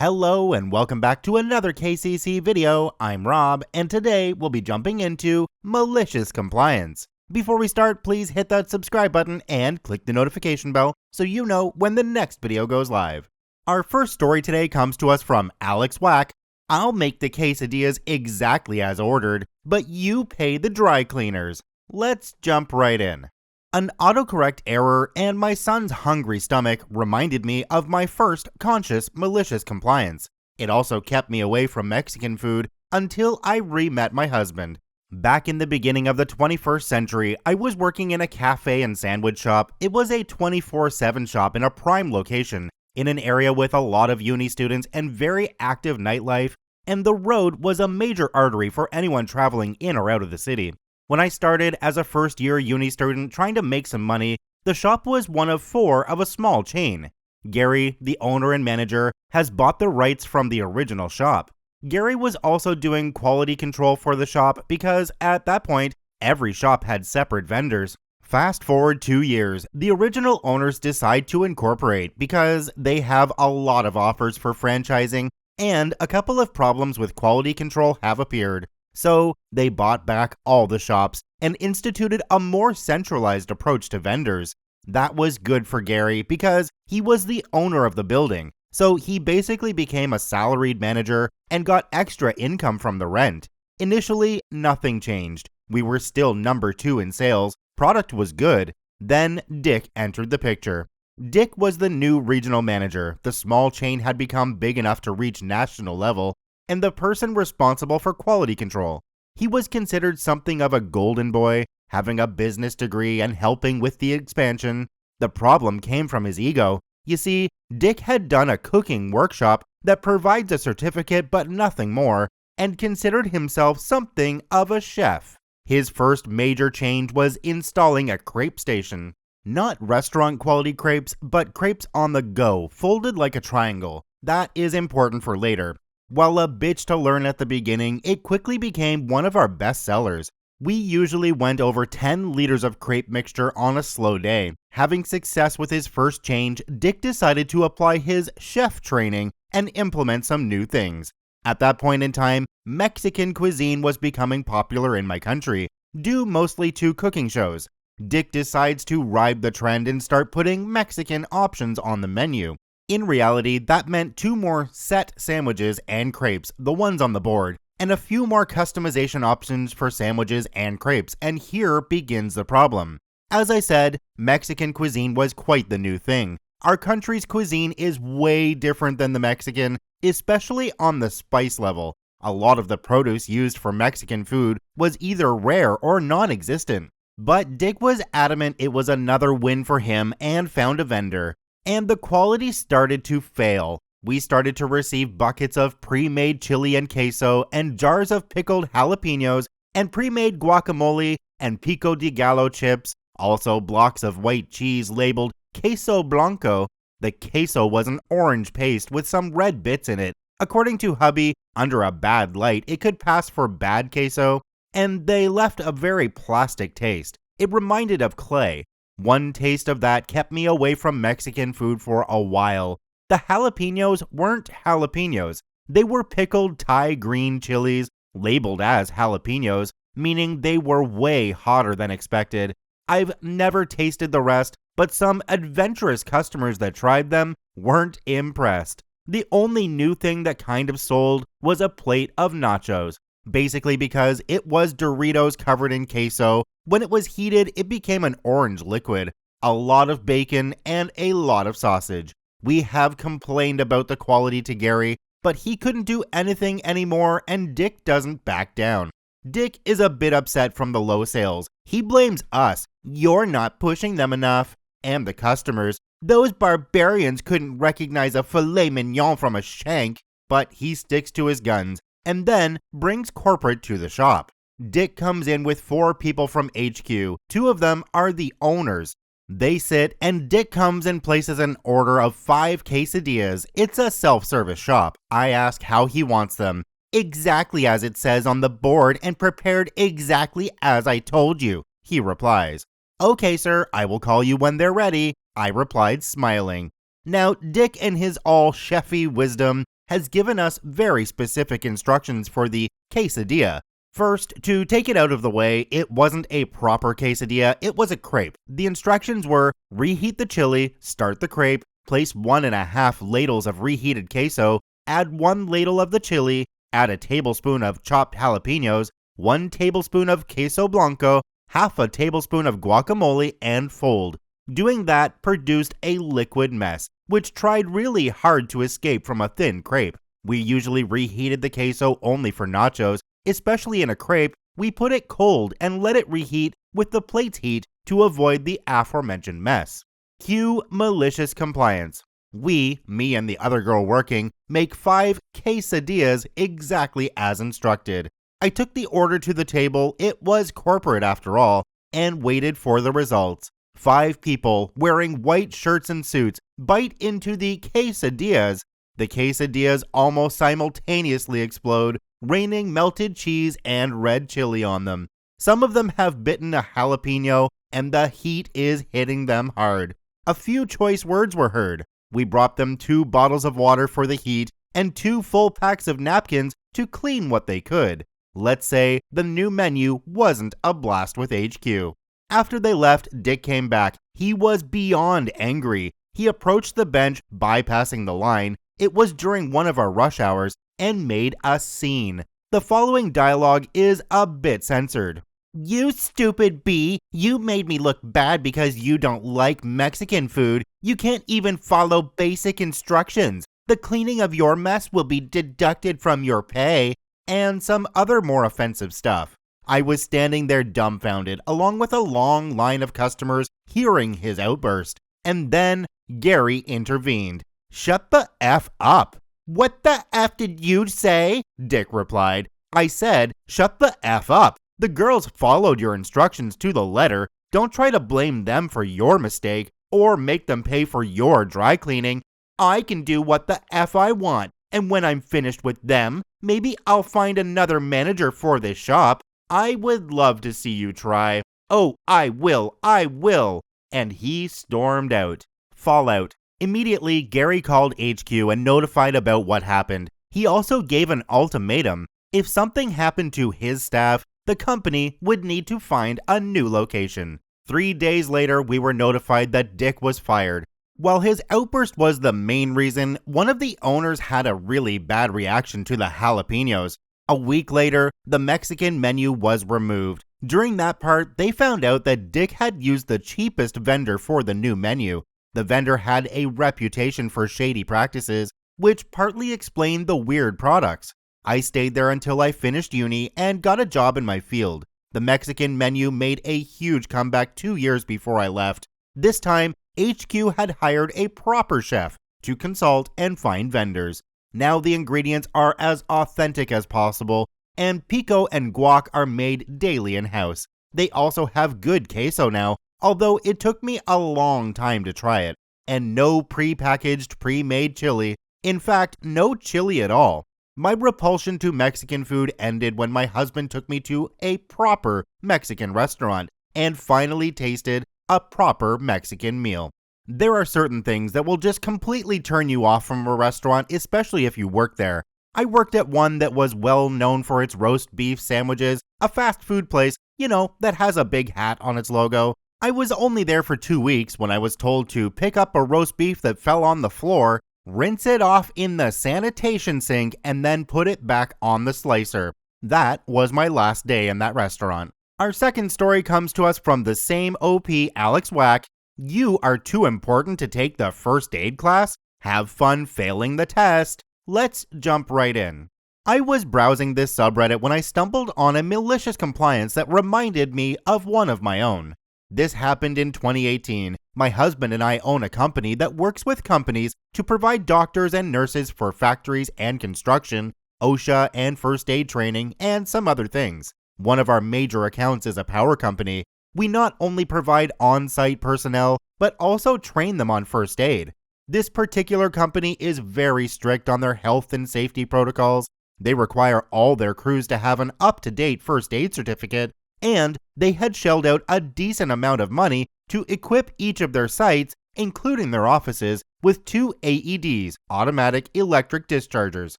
Hello and welcome back to another KCC video. I'm Rob and today we'll be jumping into malicious compliance. Before we start, please hit that subscribe button and click the notification bell so you know when the next video goes live. Our first story today comes to us from Alex Wack. I'll make the quesadillas exactly as ordered, but you pay the dry cleaners. Let's jump right in. An autocorrect error and my son's hungry stomach reminded me of my first conscious malicious compliance. It also kept me away from Mexican food until I re-met my husband. Back in the beginning of the 21st century, I was working in a cafe and sandwich shop. It was a 24/7 shop in a prime location, in an area with a lot of uni students and very active nightlife, and the road was a major artery for anyone traveling in or out of the city. When I started as a first-year uni student trying to make some money, the shop was one of 4 of a small chain. Gary, the owner and manager, has bought the rights from the original shop. Gary was also doing quality control for the shop because, at that point, every shop had separate vendors. Fast forward 2 years, the original owners decide to incorporate because they have a lot of offers for franchising and a couple of problems with quality control have appeared. So they bought back all the shops and instituted a more centralized approach to vendors. That was good for Gary because he was the owner of the building, so he basically became a salaried manager and got extra income from the rent. Initially, nothing changed. We were still number 2 in sales, product was good. Then Dick entered the picture. Dick was the new regional manager. The small chain had become big enough to reach national level, and the person responsible for quality control. He was considered something of a golden boy, having a business degree and helping with the expansion. The problem came from his ego. You see, Dick had done a cooking workshop that provides a certificate but nothing more, and considered himself something of a chef. His first major change was installing a crepe station. Not restaurant quality crepes, but crepes on the go, folded like a triangle. That is important for later. While a bitch to learn at the beginning, it quickly became one of our best sellers. We usually went over 10 liters of crepe mixture on a slow day. Having success with his first change, Dick decided to apply his chef training and implement some new things. At that point in time, Mexican cuisine was becoming popular in my country, due mostly to cooking shows. Dick decides to ride the trend and start putting Mexican options on the menu. In reality, that meant 2 more set sandwiches and crepes, the ones on the board, and a few more customization options for sandwiches and crepes, and here begins the problem. As I said, Mexican cuisine was quite the new thing. Our country's cuisine is way different than the Mexican, especially on the spice level. A lot of the produce used for Mexican food was either rare or non-existent. But Dick was adamant it was another win for him and found a vendor. And the quality started to fail. We started to receive buckets of pre-made chili and queso and jars of pickled jalapenos and pre-made guacamole and pico de gallo chips, also blocks of white cheese labeled queso blanco. The queso was an orange paste with some red bits in it. According to hubby, under a bad light, it could pass for bad queso, and they left a very plastic taste. It reminded of clay. One taste of that kept me away from Mexican food for a while. The jalapenos weren't jalapenos. They were pickled Thai green chilies, labeled as jalapenos, meaning they were way hotter than expected. I've never tasted the rest, but some adventurous customers that tried them weren't impressed. The only new thing that kind of sold was a plate of nachos. Basically because it was Doritos covered in queso. When it was heated, it became an orange liquid, a lot of bacon, and a lot of sausage. We have complained about the quality to Gary, but he couldn't do anything anymore, and Dick doesn't back down. Dick is a bit upset from the low sales. He blames us. You're not pushing them enough. And the customers. Those barbarians couldn't recognize a filet mignon from a shank. But he sticks to his guns and then brings corporate to the shop. Dick comes in with 4 people from HQ. 2 of them are the owners. They sit and Dick comes and places an order of 5 quesadillas. It's a self-service shop. I ask how he wants them. Exactly as it says on the board and prepared exactly as I told you, he replies. Okay, sir, I will call you when they're ready, I replied, smiling. Now, Dick in his all chefy wisdom has given us very specific instructions for the quesadilla. First, to take it out of the way, it wasn't a proper quesadilla, it was a crepe. The instructions were reheat the chili, start the crepe, place 1.5 ladles of reheated queso, add 1 ladle of the chili, add a tablespoon of chopped jalapenos, 1 tablespoon of queso blanco, half a tablespoon of guacamole, and fold. Doing that produced a liquid mess, which tried really hard to escape from a thin crepe. We usually reheated the queso only for nachos. Especially in a crepe, we put it cold and let it reheat with the plate's heat to avoid the aforementioned mess. Cue malicious compliance. We, me and the other girl working, make 5 quesadillas exactly as instructed. I took the order to the table, it was corporate after all, and waited for the results. 5 people wearing white shirts and suits bite into the quesadillas. The quesadillas almost simultaneously explode, raining melted cheese and red chili on them. Some of them have bitten a jalapeno, and the heat is hitting them hard. A few choice words were heard. We brought them 2 bottles of water for the heat and 2 full packs of napkins to clean what they could. Let's say the new menu wasn't a blast with HQ. After they left, Dick came back. He was beyond angry. He approached the bench, bypassing the line. It was during one of our rush hours, and made a scene. The following dialogue is a bit censored. "You stupid bee, you made me look bad because you don't like Mexican food. You can't even follow basic instructions. The cleaning of your mess will be deducted from your pay," and some other more offensive stuff. I was standing there dumbfounded, along with a long line of customers hearing his outburst. And then Gary intervened. "Shut the F up." "What the F did you say?" Dick replied. "I said, shut the F up. The girls followed your instructions to the letter. Don't try to blame them for your mistake or make them pay for your dry cleaning. I can do what the F I want, and when I'm finished with them, maybe I'll find another manager for this shop. I would love to see you try. Oh, I will. And he stormed out. Fallout. Immediately, Gary called HQ and notified about what happened. He also gave an ultimatum. If something happened to his staff, the company would need to find a new location. 3 days later, we were notified that Dick was fired. While his outburst was the main reason, one of the owners had a really bad reaction to the jalapenos. A week later, the Mexican menu was removed. During that part, they found out that Dick had used the cheapest vendor for the new menu. The vendor had a reputation for shady practices, which partly explained the weird products. I stayed there until I finished uni and got a job in my field. The Mexican menu made a huge comeback 2 years before I left. This time, HQ had hired a proper chef to consult and find vendors. Now the ingredients are as authentic as possible, and pico and guac are made daily in-house. They also have good queso now, although it took me a long time to try it. And no pre-packaged, pre-made chili. In fact, no chili at all. My repulsion to Mexican food ended when my husband took me to a proper Mexican restaurant and finally tasted a proper Mexican meal. There are certain things that will just completely turn you off from a restaurant, especially if you work there. I worked at one that was well known for its roast beef sandwiches, a fast food place, that has a big hat on its logo. I was only there for 2 weeks when I was told to pick up a roast beef that fell on the floor, rinse it off in the sanitation sink, and then put it back on the slicer. That was my last day in that restaurant. Our second story comes to us from the same OP, Alex Wack. You are too important to take the first aid class? Have fun failing the test. Let's jump right in. I was browsing this subreddit when I stumbled on a malicious compliance that reminded me of one of my own. This happened in 2018. My husband and I own a company that works with companies to provide doctors and nurses for factories and construction, OSHA and first aid training, and some other things. One of our major accounts is a power company. We not only provide on-site personnel, but also train them on first aid. This particular company is very strict on their health and safety protocols. They require all their crews to have an up-to-date first aid certificate, and they had shelled out a decent amount of money to equip each of their sites including their offices, with 2 AEDs, automatic electric dischargers.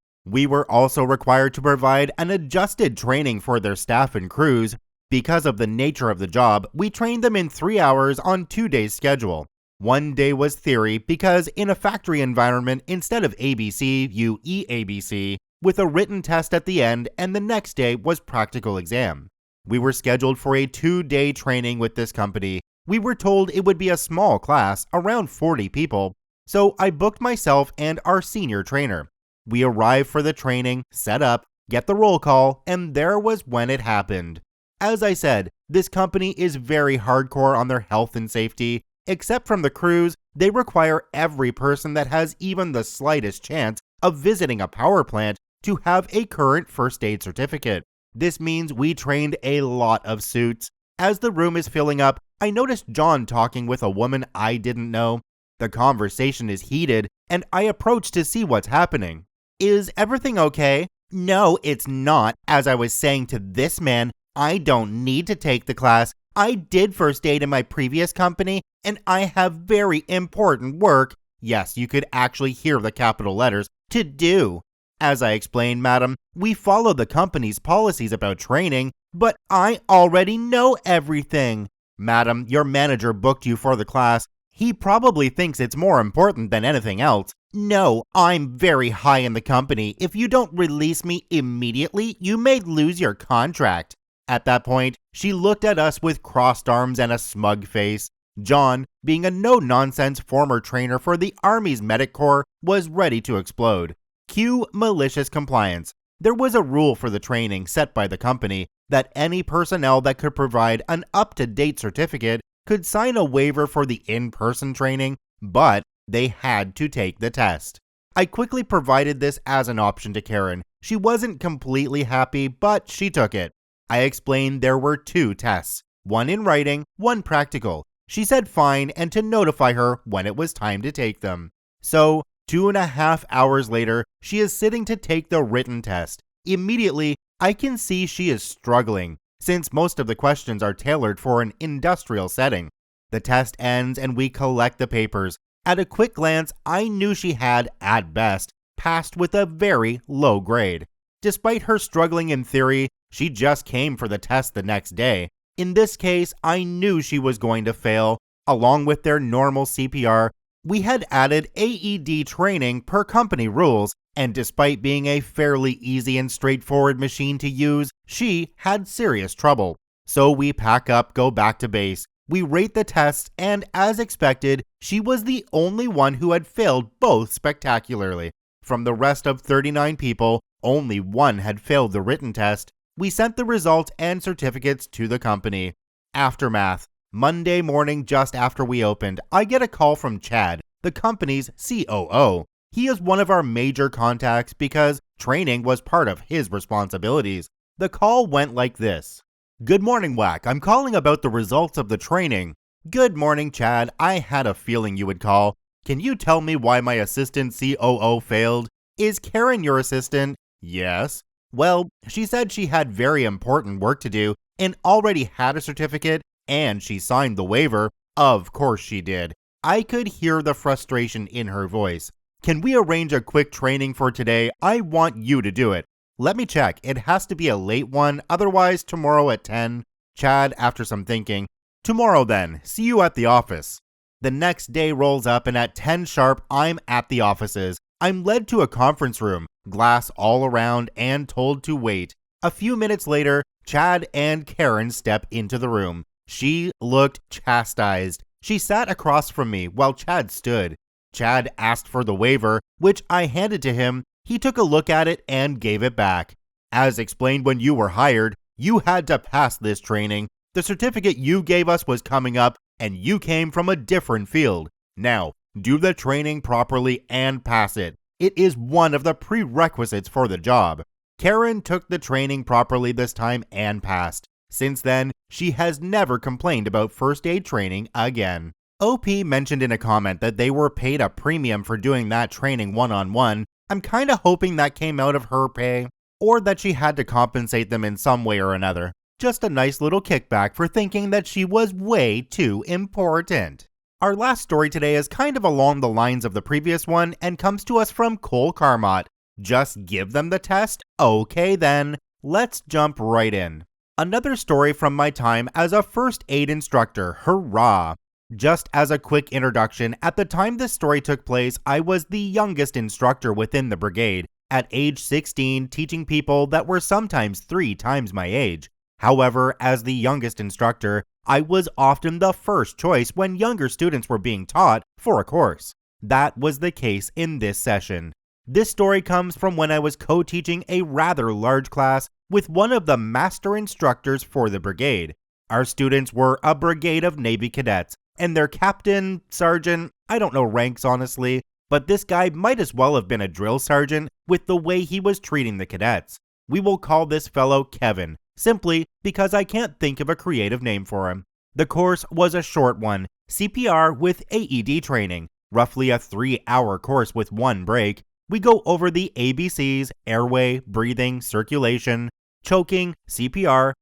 We were also required to provide an adjusted training for their staff and crews. Because of the nature of the job, we trained them in 3 hours on 2 days' schedule. 1 day was theory because in a factory environment, instead of ABC, you EABC, with a written test at the end, and the next day was practical exam. We were scheduled for a 2-day training with this company. We were told it would be a small class, around 40 people, so I booked myself and our senior trainer. We arrived for the training, set up, get the roll call, and there was when it happened. As I said, this company is very hardcore on their health and safety. Except from the crews, they require every person that has even the slightest chance of visiting a power plant to have a current first aid certificate. This means we trained a lot of suits. As the room is filling up, I noticed John talking with a woman I didn't know. The conversation is heated, and I approach to see what's happening. Is everything okay? No, it's not. As I was saying to this man, I don't need to take the class. I did first aid in my previous company, and I have very important work. Yes, you could actually hear the capital letters, to do. As I explained, madam, we follow the company's policies about training, but I already know everything. Madam, your manager booked you for the class. He probably thinks it's more important than anything else. No, I'm very high in the company. If you don't release me immediately, you may lose your contract. At that point, she looked at us with crossed arms and a smug face. John, being a no-nonsense former trainer for the Army's Medic Corps, was ready to explode. Cue malicious compliance. There was a rule for the training set by the company that any personnel that could provide an up-to-date certificate could sign a waiver for the in-person training, but they had to take the test. I quickly provided this as an option to Karen. She wasn't completely happy, but she took it. I explained there were 2 tests, one in writing, one practical. She said fine and to notify her when it was time to take them. So, 2.5 hours later, she is sitting to take the written test. Immediately, I can see she is struggling, since most of the questions are tailored for an industrial setting. The test ends and we collect the papers. At a quick glance, I knew she had, at best, passed with a very low grade. Despite her struggling in theory, she just came for the test the next day. In this case, I knew she was going to fail. Along with their normal CPR, we had added AED training per company rules, and despite being a fairly easy and straightforward machine to use, she had serious trouble. So we pack up, go back to base. We rate the tests, and as expected, she was the only one who had failed both spectacularly. From the rest of 39 people, only 1 had failed the written test. We sent the results and certificates to the company. Aftermath. Monday morning just after we opened, I get a call from Chad, the company's COO. He is one of our major contacts because training was part of his responsibilities. The call went like this. Good morning, Whack. I'm calling about the results of the training. Good morning, Chad. I had a feeling you would call. Can you tell me why my assistant COO failed? Is Karen your assistant? Yes. Well, she said she had very important work to do and already had a certificate, and she signed the waiver. Of course she did. I could hear the frustration in her voice. Can we arrange a quick training for today? I want you to do it. Let me check. It has to be a late one, otherwise tomorrow at 10. Chad, after some thinking, tomorrow then. See you at the office. The next day rolls up and at 10 sharp, I'm at the offices. I'm led to a conference room, glass all around, and told to wait. A few minutes later, Chad and Karen step into the room. She looked chastised. She sat across from me while Chad stood. Chad asked for the waiver, which I handed to him. He took a look at it and gave it back. As explained when you were hired, you had to pass this training. The certificate you gave us was coming up, and you came from a different field. Now, do the training properly and pass it. It is one of the prerequisites for the job. Karen took the training properly this time and passed. Since then, she has never complained about first aid training again. OP mentioned in a comment that they were paid a premium for doing that training one-on-one. I'm kinda hoping that came out of her pay, or that she had to compensate them in some way or another. Just a nice little kickback for thinking that she was way too important. Our last story today is kind of along the lines of the previous one and comes to us from Cole Carmot. Just give them the test? Okay then, let's jump right in. Another story from my time as a first aid instructor, hurrah! Just as a quick introduction, at the time this story took place, I was the youngest instructor within the brigade, at age 16 teaching people that were sometimes 3 times my age. However, as the youngest instructor, I was often the first choice when younger students were being taught for a course. That was the case in this session. This story comes from when I was co-teaching a rather large class with one of the master instructors for the brigade. Our students were a brigade of Navy cadets, and their captain, sergeant, I don't know ranks honestly, but this guy might as well have been a drill sergeant with the way he was treating the cadets. We will call this fellow Kevin, simply because I can't think of a creative name for him. The course was a short one, CPR with AED training, roughly a 3-hour course with 1 break. We go over the ABCs, airway, breathing, circulation, choking, CPR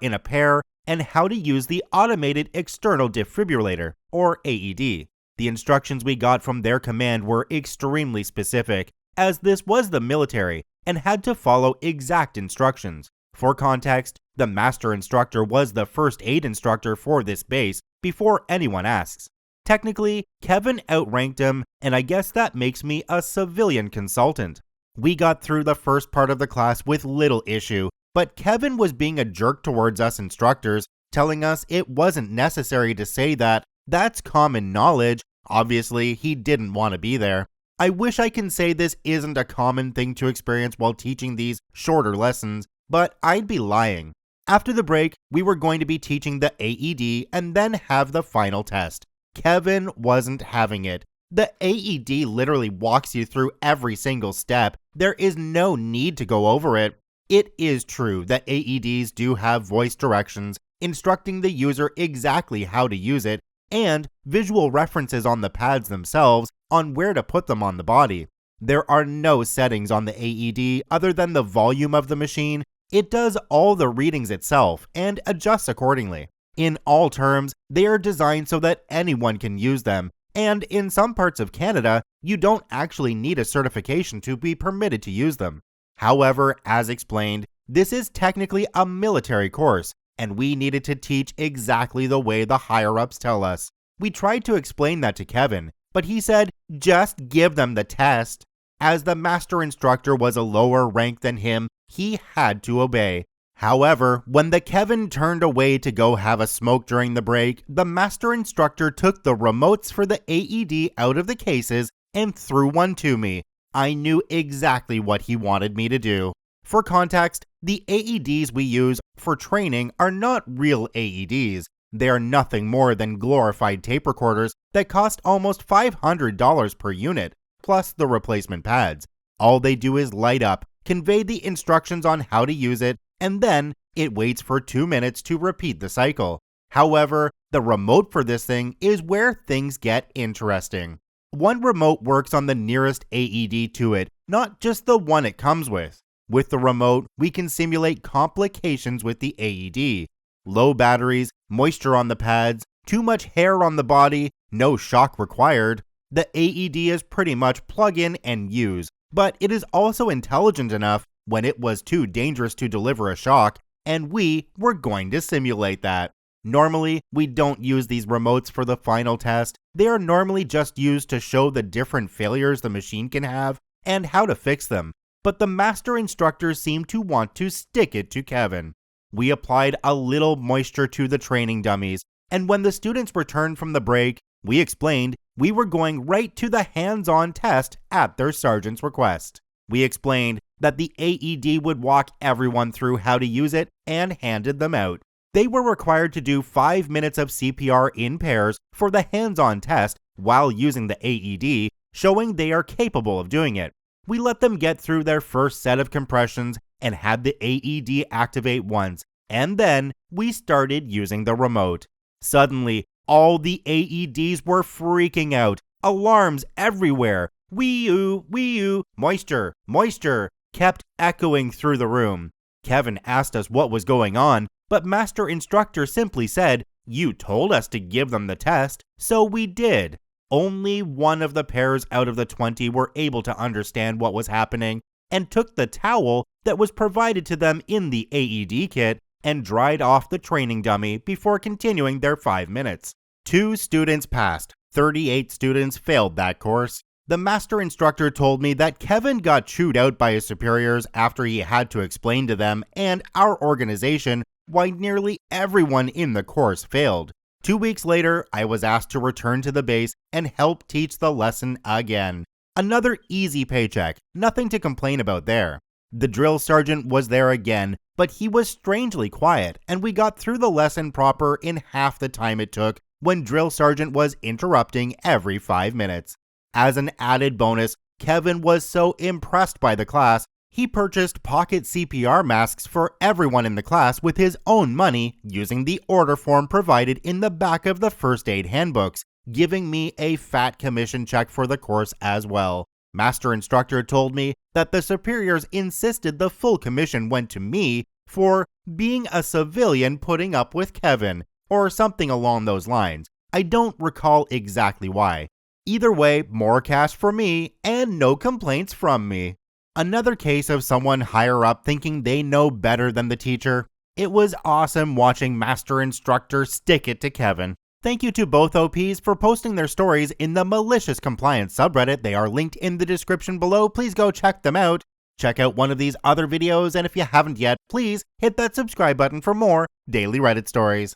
in a pair, and how to use the automated external defibrillator, or AED. The instructions we got from their command were extremely specific, as this was the military and had to follow exact instructions. For context, the master instructor was the first aid instructor for this base before anyone asks. Technically, Kevin outranked him, and I guess that makes me a civilian consultant. We got through the first part of the class with little issue, but Kevin was being a jerk towards us instructors, telling us it wasn't necessary to say that. That's common knowledge. Obviously, he didn't want to be there. I wish I can say this isn't a common thing to experience while teaching these shorter lessons, but I'd be lying. After the break, we were going to be teaching the AED and then have the final test. Kevin wasn't having it. The AED literally walks you through every single step. There is no need to go over it. It is true that AEDs do have voice directions, instructing the user exactly how to use it, and visual references on the pads themselves on where to put them on the body. There are no settings on the AED other than the volume of the machine. It does all the readings itself and adjusts accordingly. In all terms, they are designed so that anyone can use them, and in some parts of Canada, you don't actually need a certification to be permitted to use them. However, as explained, this is technically a military course, and we needed to teach exactly the way the higher-ups tell us. We tried to explain that to Kevin, but he said, just give them the test. As the master instructor was a lower rank than him, he had to obey. However, when the Kevin turned away to go have a smoke during the break, the master instructor took the remotes for the AED out of the cases and threw one to me. I knew exactly what he wanted me to do. For context, the AEDs we use for training are not real AEDs. They are nothing more than glorified tape recorders that cost almost $500 per unit, plus the replacement pads. All they do is light up, convey the instructions on how to use it, and then it waits for 2 minutes to repeat the cycle. However, the remote for this thing is where things get interesting. One remote works on the nearest AED to it, not just the one it comes with. With the remote, we can simulate complications with the AED. Low batteries, moisture on the pads, too much hair on the body, no shock required. The AED is pretty much plug in and use, but it is also intelligent enough when it was too dangerous to deliver a shock, and we were going to simulate that. Normally, we don't use these remotes for the final test. They are normally just used to show the different failures the machine can have and how to fix them. But the master instructor seemed to want to stick it to Kevin. We applied a little moisture to the training dummies, and when the students returned from the break, we explained we were going right to the hands-on test at their sergeant's request. We explained that the AED would walk everyone through how to use it and handed them out. They were required to do 5 minutes of CPR in pairs for the hands-on test while using the AED, showing they are capable of doing it. We let them get through their first set of compressions and had the AED activate once, and then we started using the remote. Suddenly, all the AEDs were freaking out. Alarms everywhere. Wee-oo, moisture, moisture, kept echoing through the room. Kevin asked us what was going on, but Master Instructor simply said, You told us to give them the test, so we did. Only one of the pairs out of the 20 were able to understand what was happening and took the towel that was provided to them in the AED kit and dried off the training dummy before continuing their 5 minutes. 2 students passed. 38 students failed that course. The master instructor told me that Kevin got chewed out by his superiors after he had to explain to them and our organization why nearly everyone in the course failed. 2 weeks later, I was asked to return to the base and help teach the lesson again. Another easy paycheck, nothing to complain about there. The drill sergeant was there again, but he was strangely quiet, and we got through the lesson proper in half the time it took when drill sergeant was interrupting every 5 minutes. As an added bonus, Kevin was so impressed by the class, he purchased pocket CPR masks for everyone in the class with his own money using the order form provided in the back of the first aid handbooks, giving me a fat commission check for the course as well. Master instructor told me that the superiors insisted the full commission went to me for being a civilian putting up with Kevin, or something along those lines. I don't recall exactly why. Either way, more cash for me and no complaints from me. Another case of someone higher up thinking they know better than the teacher. It was awesome watching Master Instructor stick it to Kevin. Thank you to both OPs for posting their stories in the Malicious Compliance subreddit. They are linked in the description below. Please go check them out. Check out one of these other videos, and if you haven't yet, please hit that subscribe button for more daily Reddit stories.